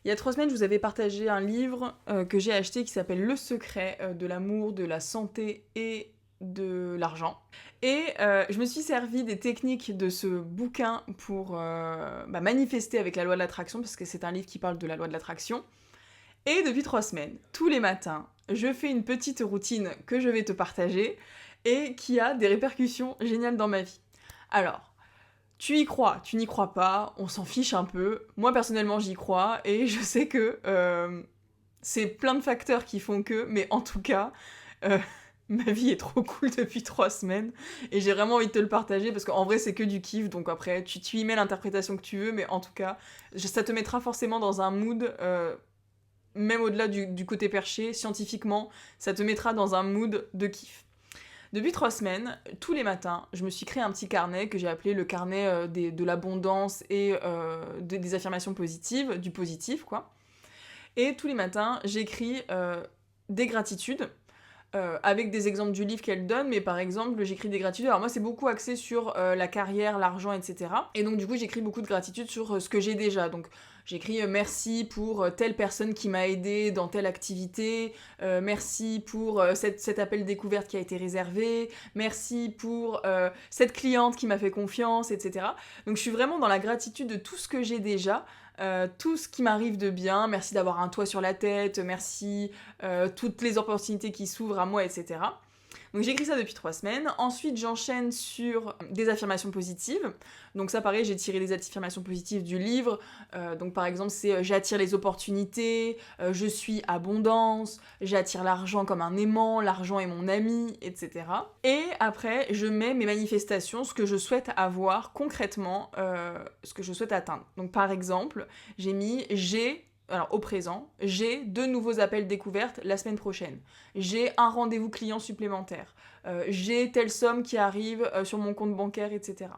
Il y a 3 semaines, je vous avais partagé un livre que j'ai acheté qui s'appelle Le secret de l'amour, de la santé et de l'argent. Et je me suis servi des techniques de ce bouquin pour manifester avec la loi de l'attraction, parce que c'est un livre qui parle de la loi de l'attraction. Et depuis 3 semaines, tous les matins, je fais une petite routine que je vais te partager et qui a des répercussions géniales dans ma vie. Alors, tu y crois, tu n'y crois pas, on s'en fiche un peu. Moi, personnellement, j'y crois et je sais que c'est plein de facteurs qui font que, mais en tout cas, euh, ma vie est trop cool depuis 3 semaines et j'ai vraiment envie de te le partager parce qu'en vrai, c'est que du kiff, donc après, tu y mets l'interprétation que tu veux, mais en tout cas, ça te mettra forcément dans un mood, même au-delà du côté perché, scientifiquement, ça te mettra dans un mood de kiff. Depuis 3 semaines, tous les matins, je me suis créé un petit carnet que j'ai appelé le carnet de l'abondance et des affirmations positives, du positif quoi. Et tous les matins, j'écris des gratitudes avec des exemples du livre qu'elle donne, mais par exemple, j'écris des gratitudes. Alors moi, c'est beaucoup axé sur la carrière, l'argent, etc. Et donc du coup, j'écris beaucoup de gratitudes sur ce que j'ai déjà. Donc j'écris merci pour telle personne qui m'a aidé dans telle activité, merci pour cet appel découverte qui a été réservé, merci pour cette cliente qui m'a fait confiance, etc. Donc je suis vraiment dans la gratitude de tout ce que j'ai déjà. Tout ce qui m'arrive de bien, merci d'avoir un toit sur la tête, merci toutes les opportunités qui s'ouvrent à moi, etc. Donc j'écris ça depuis 3 semaines. Ensuite, j'enchaîne sur des affirmations positives. Donc ça, pareil, j'ai tiré des affirmations positives du livre. Donc par exemple, c'est j'attire les opportunités, je suis abondance, j'attire l'argent comme un aimant, l'argent est mon ami, etc. Et après, je mets mes manifestations, ce que je souhaite avoir concrètement, ce que je souhaite atteindre. Donc par exemple, j'ai mis alors au présent, j'ai 2 nouveaux appels découvertes la semaine prochaine. J'ai un rendez-vous client supplémentaire. J'ai telle somme qui arrive sur mon compte bancaire, etc.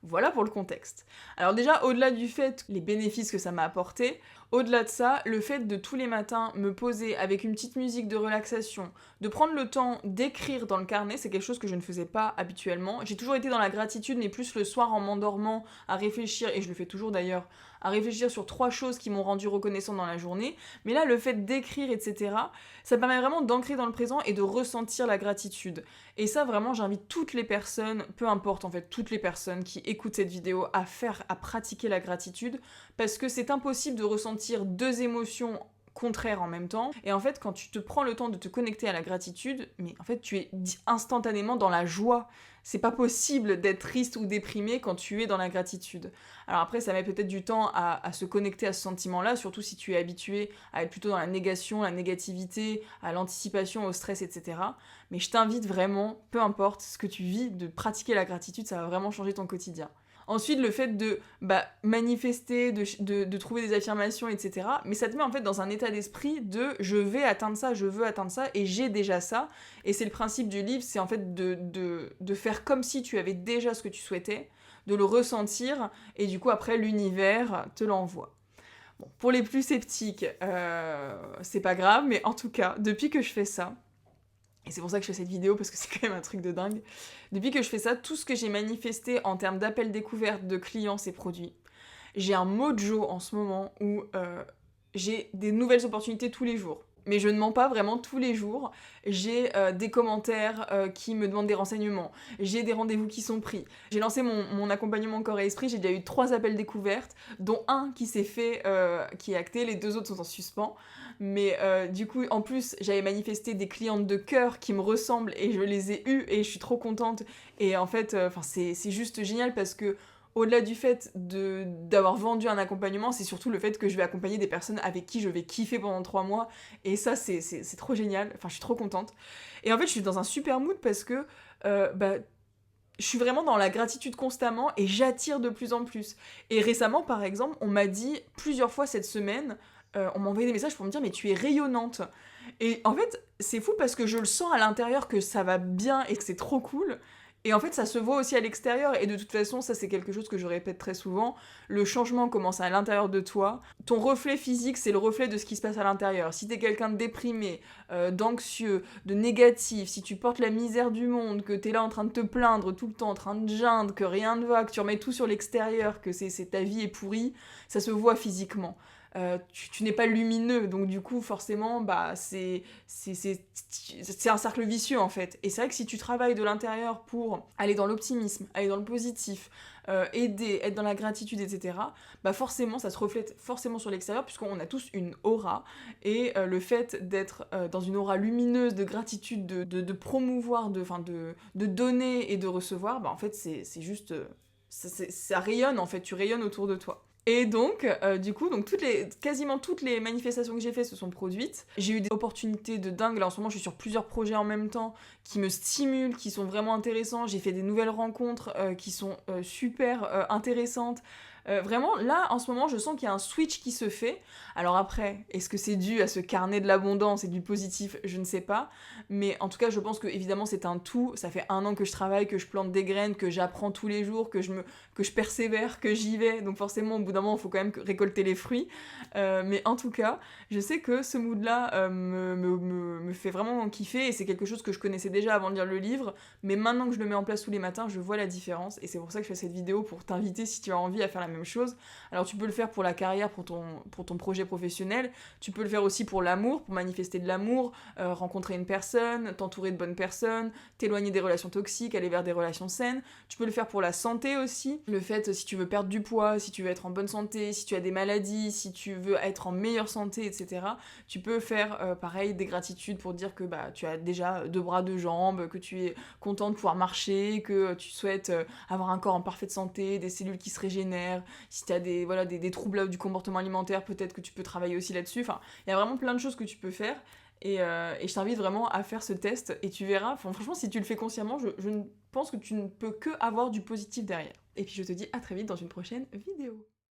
Voilà pour le contexte. Alors déjà, au-delà du fait, les bénéfices que ça m'a apporté, au-delà de ça, le fait de tous les matins me poser avec une petite musique de relaxation, de prendre le temps d'écrire dans le carnet, c'est quelque chose que je ne faisais pas habituellement. J'ai toujours été dans la gratitude, mais plus le soir en m'endormant, à réfléchir, et je le fais toujours d'ailleurs, à réfléchir sur 3 choses qui m'ont rendu reconnaissant dans la journée. Mais là, le fait d'écrire, etc., ça permet vraiment d'ancrer dans le présent et de ressentir la gratitude. Et ça, vraiment, j'invite toutes les personnes, peu importe en fait, toutes les personnes qui écoutent cette vidéo à pratiquer la gratitude, parce que c'est impossible de ressentir 2 émotions contraires en même temps. Et en fait, quand tu te prends le temps de te connecter à la gratitude, mais en fait, tu es instantanément dans la joie. C'est pas possible d'être triste ou déprimé quand tu es dans la gratitude. Alors après, ça met peut-être du temps à se connecter à ce sentiment-là, surtout si tu es habitué à être plutôt dans la négation, la négativité, à l'anticipation, au stress, etc. Mais je t'invite vraiment, peu importe ce que tu vis, de pratiquer la gratitude, ça va vraiment changer ton quotidien. Ensuite, le fait de manifester, de trouver des affirmations, etc. Mais ça te met en fait dans un état d'esprit de je vais atteindre ça, je veux atteindre ça, et j'ai déjà ça. Et c'est le principe du livre, c'est en fait de faire comme si tu avais déjà ce que tu souhaitais, de le ressentir, et du coup après l'univers te l'envoie. Bon, pour les plus sceptiques, c'est pas grave, mais en tout cas, depuis que je fais ça, et c'est pour ça que je fais cette vidéo, parce que c'est quand même un truc de dingue. Depuis que je fais ça, tout ce que j'ai manifesté en termes d'appels découvertes de clients s'est produit. J'ai un mojo en ce moment où j'ai des nouvelles opportunités tous les jours. Mais je ne mens pas vraiment tous les jours. J'ai des commentaires qui me demandent des renseignements. J'ai des rendez-vous qui sont pris. J'ai lancé mon accompagnement corps et esprit. J'ai déjà eu 3 appels découvertes, dont un qui s'est fait, qui est acté. Les 2 autres sont en suspens. Mais du coup, en plus, j'avais manifesté des clientes de cœur qui me ressemblent et je les ai eues et je suis trop contente. Et en fait, c'est juste génial parce que au-delà du fait d'avoir vendu un accompagnement, c'est surtout le fait que je vais accompagner des personnes avec qui je vais kiffer pendant 3 mois. Et ça, c'est trop génial. Enfin, je suis trop contente. Et en fait, je suis dans un super mood parce que je suis vraiment dans la gratitude constamment et j'attire de plus en plus. Et récemment, par exemple, on m'a dit plusieurs fois cette semaine, on m'a envoyé des messages pour me dire « mais tu es rayonnante ». Et en fait, c'est fou parce que je le sens à l'intérieur que ça va bien et que c'est trop cool. Et en fait, ça se voit aussi à l'extérieur. Et de toute façon, ça c'est quelque chose que je répète très souvent. Le changement commence à l'intérieur de toi. Ton reflet physique, c'est le reflet de ce qui se passe à l'intérieur. Si t'es quelqu'un de déprimé, d'anxieux, de négatif, si tu portes la misère du monde, que t'es là en train de te plaindre tout le temps, en train de geindre, que rien ne va, que tu remets tout sur l'extérieur, que ta vie est pourrie, ça se voit physiquement. tu n'es pas lumineux, donc du coup forcément bah c'est un cercle vicieux en fait. Et c'est vrai que si tu travailles de l'intérieur pour aller dans l'optimisme, aller dans le positif, aider, être dans la gratitude, etc., bah forcément ça se reflète forcément sur l'extérieur, puisqu'on a tous une aura, et le fait d'être dans une aura lumineuse de gratitude, de promouvoir, de donner et de recevoir, bah en fait c'est juste... ça rayonne en fait, tu rayonnes autour de toi. Et donc, du coup, donc quasiment toutes les manifestations que j'ai faites se sont produites. J'ai eu des opportunités de dingue. Là, en ce moment, je suis sur plusieurs projets en même temps qui me stimulent, qui sont vraiment intéressants. J'ai fait des nouvelles rencontres qui sont super intéressantes. Vraiment, là, en ce moment, je sens qu'il y a un switch qui se fait. Alors après, est-ce que c'est dû à ce carnet de l'abondance et du positif? Je ne sais pas. Mais en tout cas, je pense que évidemment, c'est un tout. Ça fait 1 an que je travaille, que je plante des graines, que j'apprends tous les jours, que je persévère, que j'y vais. Donc forcément, au bout d'un moment, il faut quand même récolter les fruits. Mais en tout cas, je sais que ce mood-là me fait vraiment kiffer. Et c'est quelque chose que je connaissais déjà avant de lire le livre. Mais maintenant que je le mets en place tous les matins, je vois la différence. Et c'est pour ça que je fais cette vidéo, pour t'inviter si tu as envie à faire la même chose. Alors tu peux le faire pour la carrière, pour ton projet professionnel. Tu peux le faire aussi pour l'amour, pour manifester de l'amour, rencontrer une personne, t'entourer de bonnes personnes, t'éloigner des relations toxiques, aller vers des relations saines. Tu peux le faire pour la santé aussi. Le fait, si tu veux perdre du poids, si tu veux être en bonne santé, si tu as des maladies, si tu veux être en meilleure santé, etc. Tu peux faire pareil, des gratitudes pour dire que bah, tu as déjà 2 bras, 2 jambes, que tu es content de pouvoir marcher, que tu souhaites avoir un corps en parfaite santé, des cellules qui se régénèrent. Si tu as des troubles du comportement alimentaire, peut-être que tu peux travailler aussi là-dessus. Enfin, il y a vraiment plein de choses que tu peux faire. Et je t'invite vraiment à faire ce test et tu verras, franchement si tu le fais consciemment, je pense que tu ne peux que avoir du positif derrière. Et puis je te dis à très vite dans une prochaine vidéo.